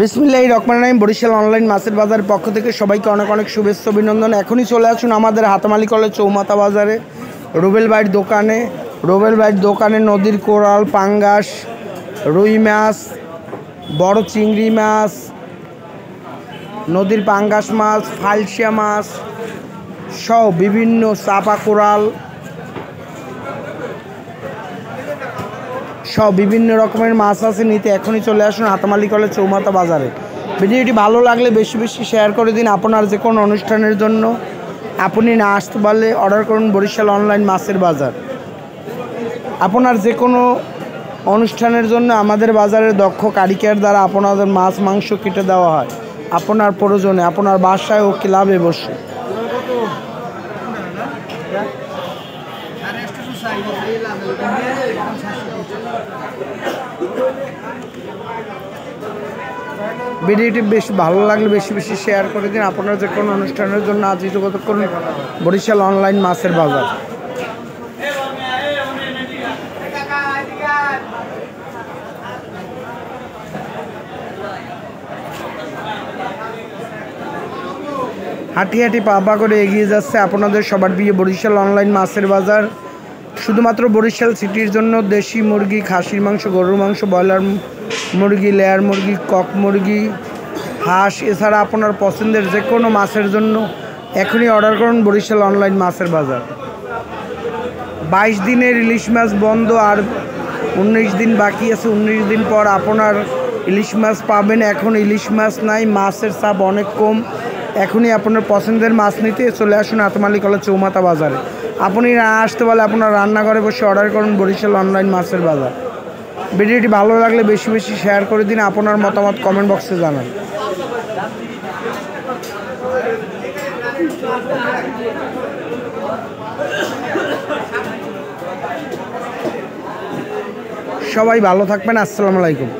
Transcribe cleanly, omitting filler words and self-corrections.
বিসমিল্লাহির রহমানির রহিম। বরিশাল অনলাইন মাছের বাজারের পক্ষ থেকে সবাইকে অনেক অনেক শুভেচ্ছা অভিনন্দন। এখনই চলে আসুন আমাদের হাতামালি কলেজ চৌমাথা বাজারে রুবেল ভাইয়ের দোকানে। রুবেল ভাইয়ের দোকানে নদীর কোরাল, পাঙ্গাস, রুই মাছ, বড় চিংড়ি মাছ, নদীর পাঙ্গাস মাছ, ফালসিয়া মাছ সহ বিভিন্ন চাপা কোরাল সব বিভিন্ন রকমের মাছ আছে নিতে। এখনই চলে আসুন হাতামালি কলেজ চৌমাথা বাজারে। ভিডিওটি ভালো লাগলে বেশি বেশি শেয়ার করে দিন। আপনার যে কোনো অনুষ্ঠানের জন্য আপনি না আসতে পারলে অর্ডার করুন বরিশাল অনলাইন মাছের বাজার। আপনার যে কোনো অনুষ্ঠানের জন্য আমাদের বাজারের দক্ষ কারিগর দ্বারা আপনাদের মাছ মাংস কেটে দেওয়া হয় আপনার প্রয়োজনে, আপনার বাসায় ও ক্লাবে বসে। ভিডিওটি বেশ ভালো লাগলে বেশি বেশি শেয়ার করে দিন। আপনারা যে কোনো অনুষ্ঠানের জন্য আজ যোগাযোগ করুন বরিশাল অনলাইন মাছের বাজার। হাঁটি হাঁটি পা করে এগিয়ে যাচ্ছে আপনাদের সবার প্রিয় বরিশাল অনলাইন মাছের বাজার। শুধুমাত্র বরিশাল সিটির জন্য দেশি মুরগি, খাসির মাংস, গরুর মাংস, ব্রয়লার মুরগি, লেয়ার মুরগি, কক মুরগি, হাঁস, এছাড়া আপনার পছন্দের যে কোনো মাছের জন্য এখনই অর্ডার করুন বরিশাল অনলাইন মাছের বাজার। 22 দিনের ইলিশ মাছ বন্ধ, আর 19 দিন বাকি আছে। 19 দিন পর আপনার ইলিশ মাছ পাবেন। এখন ইলিশ মাছ নাই, মাছের চাপ অনেক কম। এখনই আপনার পছন্দের মাছ নিতে চলে আসুন হাতামালি কলেজ চৌমাথা বাজারে। আপনি না আসতে পারলে আপনার রান্নাঘরে বসে অর্ডার করুন বরিশাল অনলাইন মাছের বাজার। ভিডিওটি ভালো লাগলে বেশি বেশি শেয়ার করে দিন। আপনার মতামত কমেন্ট বক্সে জানান। সবাই ভালো থাকবেন। আসসালামু আলাইকুম।